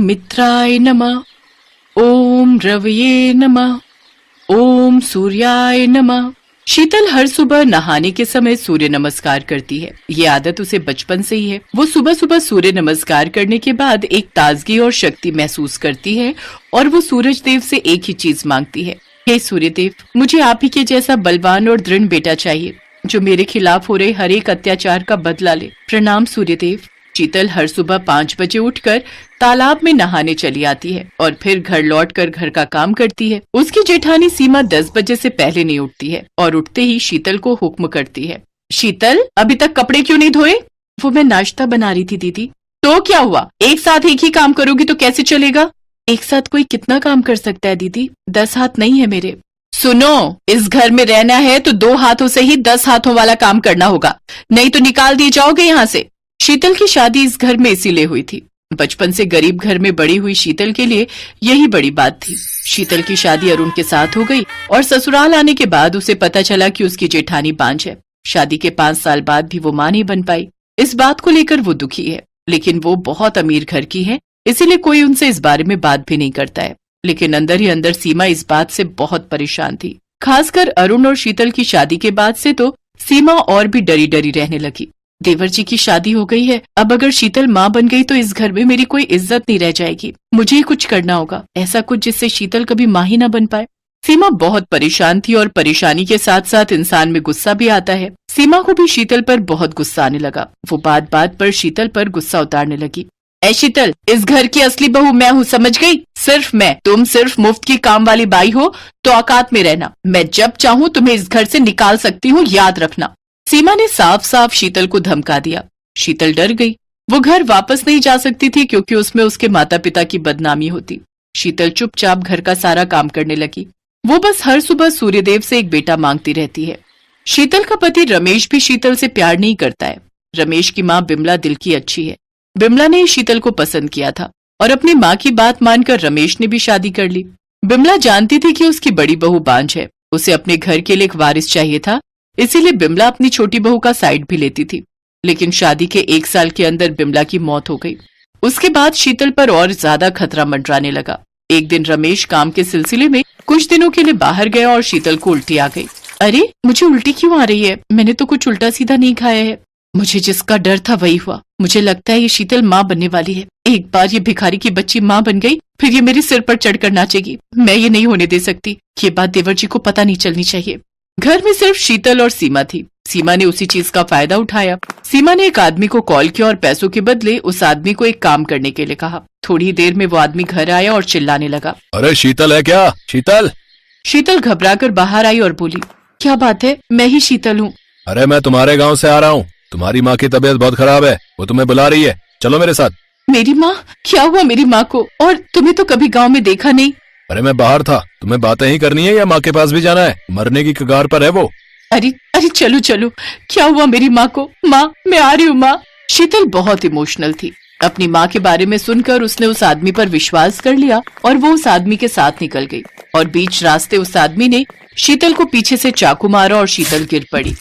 मित्राय नमः, ओम रवये नमः, ओम सूर्याय नमः। शीतल हर सुबह नहाने के समय सूर्य नमस्कार करती है। ये आदत उसे बचपन से ही है। वो सुबह सुबह सूर्य नमस्कार करने के बाद एक ताजगी और शक्ति महसूस करती है और वो सूरज देव से एक ही चीज मांगती है, हे सूर्य देव, मुझे आप ही के जैसा बलवान और दृढ़ बेटा चाहिए जो मेरे खिलाफ हो रहे हर एक अत्याचार का बदला ले। प्रणाम सूर्य देव। शीतल हर सुबह 5 बजे उठकर तालाब में नहाने चली आती है और फिर घर लौटकर घर का काम करती है। उसकी जेठानी सीमा 10 बजे से पहले नहीं उठती है और उठते ही शीतल को हुक्म करती है, शीतल अभी तक कपड़े क्यों नहीं धोए? वो मैं नाश्ता बना रही थी दीदी। तो क्या हुआ, एक साथ एक ही काम करोगी तो कैसे चलेगा? एक साथ कोई कितना काम कर सकता है दीदी, 10 हाथ नहीं है मेरे। सुनो, इस घर में रहना है तो 2 हाथों से ही 10 हाथों वाला काम करना होगा, नहीं तो निकाल दिए जाओगे यहाँ से। शीतल की शादी इस घर में इसीलिए हुई थी। बचपन से गरीब घर में बड़ी हुई शीतल के लिए यही बड़ी बात थी। शीतल की शादी अरुण के साथ हो गई और ससुराल आने के बाद उसे पता चला कि उसकी जेठानी बांझ है। शादी के 5 साल बाद भी वो मां नहीं बन पाई। इस बात को लेकर वो दुखी है, लेकिन वो बहुत अमीर घर की है, इसीलिए कोई उनसे इस बारे में बात भी नहीं करता है। लेकिन अंदर ही अंदर सीमा इस बात से बहुत परेशान थी। खासकर अरुण और शीतल की शादी के बाद से तो सीमा और भी डरी डरी रहने लगी। देवर जी की शादी हो गई है, अब अगर शीतल माँ बन गई तो इस घर में मेरी कोई इज्जत नहीं रह जाएगी। मुझे ही कुछ करना होगा, ऐसा कुछ जिससे शीतल कभी माँ ही न बन पाए। सीमा बहुत परेशान थी और परेशानी के साथ साथ इंसान में गुस्सा भी आता है। सीमा को भी शीतल पर बहुत गुस्सा आने लगा। वो बात बात पर शीतल पर गुस्सा उतारने लगी। ऐ शीतल, इस घर की असली बहू मैं हूँ, समझ गई? सिर्फ मैं, तुम सिर्फ मुफ्त की काम वाली बाई हो, तो औकात में रहना। मैं जब चाहूँ तुम्हें इस घर से निकाल सकती हूँ, याद रखना। सीमा ने साफ साफ शीतल को धमका दिया। शीतल डर गई। वो घर वापस नहीं जा सकती थी क्योंकि उसमें उसके माता पिता की बदनामी होती। शीतल चुपचाप घर का सारा काम करने लगी। वो बस हर सुबह सूर्यदेव से एक बेटा मांगती रहती है। शीतल का पति रमेश भी शीतल से प्यार नहीं करता है। रमेश की माँ बिमला दिल की अच्छी है। बिमला ने शीतल को पसंद किया था और अपनी माँ की बात मानकर रमेश ने भी शादी कर ली। बिमला जानती थी कि उसकी बड़ी बहू बांझ है, उसे अपने घर के लिए एक वारिस चाहिए था, इसीलिए बिमला अपनी छोटी बहू का साइड भी लेती थी। लेकिन शादी के 1 साल के अंदर बिमला की मौत हो गई। उसके बाद शीतल पर और ज्यादा खतरा मंडराने लगा। एक दिन रमेश काम के सिलसिले में कुछ दिनों के लिए बाहर गया और शीतल को उल्टी आ गई। अरे, मुझे उल्टी क्यों आ रही है? मैंने तो कुछ उल्टा सीधा नहीं खाया है। मुझे जिसका डर था वही हुआ। मुझे लगता है ये शीतल माँ बनने वाली है। एक बार ये भिखारी की बच्ची माँ बन गई, फिर ये मेरे सिर पर चढ़कर नाचेगी। मैं ये नहीं होने दे सकती। ये बात देवर जी को पता नहीं चलनी चाहिए। घर में सिर्फ शीतल और सीमा थी। सीमा ने उसी चीज का फायदा उठाया। सीमा ने एक आदमी को कॉल किया और पैसों के बदले उस आदमी को एक काम करने के लिए कहा। थोड़ी देर में वो आदमी घर आया और चिल्लाने लगा, अरे शीतल है क्या? शीतल! शीतल घबराकर बाहर आई और बोली, क्या बात है? मैं ही शीतल हूँ। अरे मैं तुम्हारे गांव से आ रहा हूँ। तुम्हारी माँ की तबीयत बहुत खराब है, वो तुम्हें बुला रही है, चलो मेरे साथ। मेरी माँ? क्या हुआ मेरी माँ को? और तुम्हें तो कभी गाँव में देखा नहीं। अरे मैं बाहर था। तुम्हें बातें ही करनी है या माँ के पास भी जाना है? मरने की कगार पर है वो। अरे अरे चलो चलो, क्या हुआ मेरी माँ को? माँ, मैं आ रही हूँ माँ। शीतल बहुत इमोशनल थी। अपनी माँ के बारे में सुनकर उसने उस आदमी पर विश्वास कर लिया और वो उस आदमी के साथ निकल गई। और बीच रास्ते उस आदमी ने शीतल को पीछे से चाकू मारा और शीतल गिर पड़ी।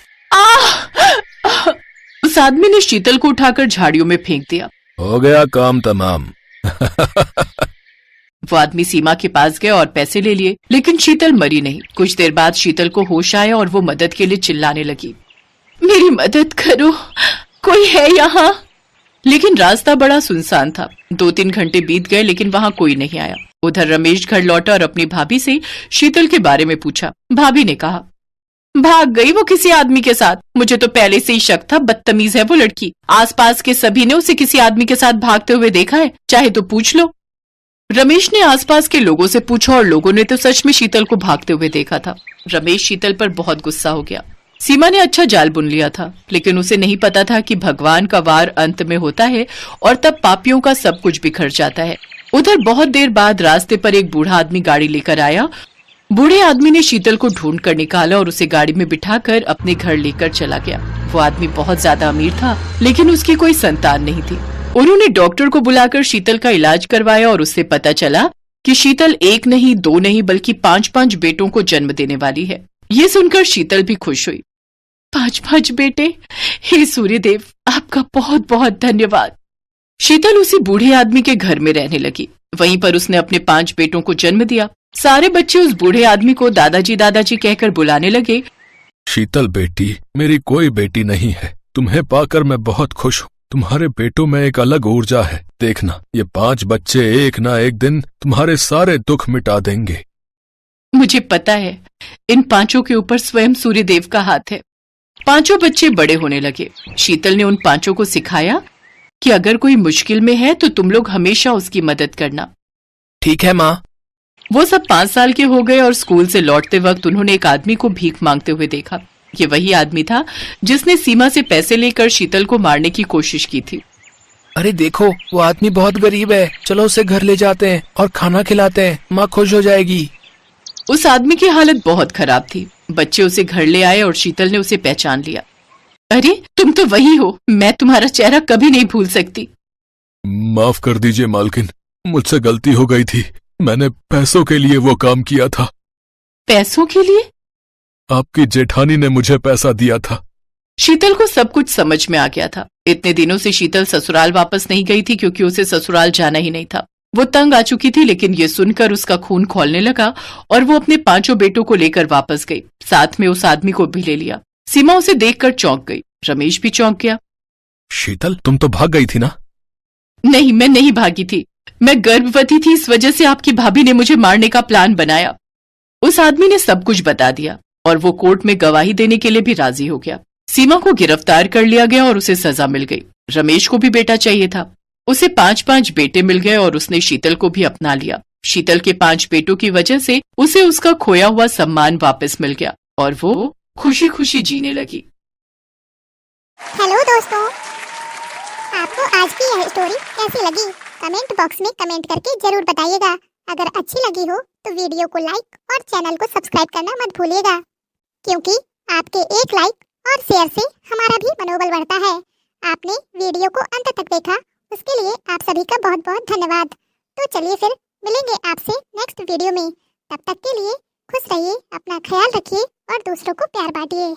उस आदमी ने शीतल को उठाकर झाड़ियों में फेंक दिया। हो गया काम तमाम। वो आदमी सीमा के पास गया और पैसे ले लिए, लेकिन शीतल मरी नहीं। कुछ देर बाद शीतल को होश आया और वो मदद के लिए चिल्लाने लगी, मेरी मदद करो, कोई है यहाँ? लेकिन रास्ता बड़ा सुनसान था। 2-3 घंटे बीत गए लेकिन वहाँ कोई नहीं आया। उधर रमेश घर लौटा और अपनी भाभी से शीतल के बारे में पूछा। भाभी ने कहा, भाग गई वो किसी आदमी के साथ। मुझे तो पहले से ही शक था, बदतमीज है वो लड़की। आसपास के सभी ने उसे किसी आदमी के साथ भागते हुए देखा है, चाहे तो पूछ लो। रमेश ने आसपास के लोगों से पूछा और लोगों ने तो सच में शीतल को भागते हुए देखा था। रमेश शीतल पर बहुत गुस्सा हो गया। सीमा ने अच्छा जाल बुन लिया था, लेकिन उसे नहीं पता था कि भगवान का वार अंत में होता है और तब पापियों का सब कुछ बिखर जाता है। उधर बहुत देर बाद रास्ते पर एक बूढ़ा आदमी गाड़ी लेकर आया। बूढ़े आदमी ने शीतल को ढूंढ कर निकाला और उसे गाड़ी में बिठाकर अपने घर लेकर चला गया। वो आदमी बहुत ज्यादा अमीर था, लेकिन उसकी कोई संतान नहीं थी। उन्होंने डॉक्टर को बुलाकर शीतल का इलाज करवाया और उससे पता चला कि शीतल 1 नहीं 2 नहीं बल्कि 5-5 बेटों को जन्म देने वाली है। ये सुनकर शीतल भी खुश हुई। 5-5 बेटे? हे सूर्यदेव, आपका बहुत बहुत धन्यवाद। शीतल उसी बूढ़े आदमी के घर में रहने लगी। वहीं पर उसने अपने 5 बेटों को जन्म दिया। सारे बच्चे उस बूढ़े आदमी को दादाजी दादाजी कहकर बुलाने लगे। शीतल बेटी, मेरी कोई बेटी नहीं है। तुम्हें पाकर मैं बहुत खुश हूँ। तुम्हारे बेटों में एक अलग ऊर्जा है। देखना, ये 5 बच्चे एक ना एक दिन तुम्हारे सारे दुख मिटा देंगे। मुझे पता है, इन 5 के ऊपर स्वयं सूर्यदेव का हाथ है। 5 बच्चे बड़े होने लगे। शीतल ने उन 5 को सिखाया कि अगर कोई मुश्किल में है तो तुम लोग हमेशा उसकी मदद करना। ठीक है माँ। वो सब 5 साल के हो गए और स्कूल से लौटते वक्त उन्होंने एक आदमी को भीख मांगते हुए देखा। ये वही आदमी था जिसने सीमा से पैसे लेकर शीतल को मारने की कोशिश की थी। अरे देखो, वो आदमी बहुत गरीब है। चलो उसे घर ले जाते हैं और खाना खिलाते हैं। माँ खुश हो जाएगी। उस आदमी की हालत बहुत खराब थी। बच्चे उसे घर ले आए और शीतल ने उसे पहचान लिया। अरे तुम तो वही हो, मैं तुम्हारा चेहरा कभी नहीं भूल सकती। माफ कर दीजिए मालकिन, मुझसे गलती हो गई थी। मैंने पैसों के लिए वो काम किया था। पैसों के लिए? आपकी जेठानी ने मुझे पैसा दिया था। शीतल को सब कुछ समझ में आ गया था। इतने दिनों से शीतल ससुराल वापस नहीं गई थी क्योंकि उसे ससुराल जाना ही नहीं था। वो तंग आ चुकी थी, लेकिन ये सुनकर उसका खून खौलने लगा और वो अपने 5 बेटों को लेकर वापस गई। साथ में उस आदमी को भी ले लिया। सीमा उसे देखकर चौंक गई। रमेश भी चौंक गया। शीतल, तुम तो भाग गई थी ना? नहीं, मैं नहीं भागी थी। मैं गर्भवती थी, इस वजह से आपकी भाभी ने मुझे मारने का प्लान बनाया। उस आदमी ने सब कुछ बता दिया और वो कोर्ट में गवाही देने के लिए भी राजी हो गया। सीमा को गिरफ्तार कर लिया गया और उसे सजा मिल गई। रमेश को भी बेटा चाहिए था। उसे 5 बेटे मिल गए और उसने शीतल को भी अपना लिया। शीतल के 5 बेटों की वजह से उसे उसका खोया हुआ सम्मान वापस मिल गया और वो खुशी खुशी जीने लगी। हेलो दोस्तों, आपको आज की यह स्टोरी कैसी लगी? कमेंट बॉक्स में कमेंट करके जरूर बताइएगा। अगर अच्छी लगी हो तो वीडियो को लाइक और चैनल को सब्सक्राइब करना मत भूलिएगा, क्योंकि आपके एक लाइक और शेयर से हमारा भी मनोबल बढ़ता है। आपने वीडियो को अंत तक देखा, उसके लिए आप सभी का बहुत बहुत धन्यवाद। तो चलिए फिर मिलेंगे आपसे नेक्स्ट वीडियो में। तब तक के लिए खुश रहिए, अपना ख्याल रखिए और दूसरों को प्यार बांटिए।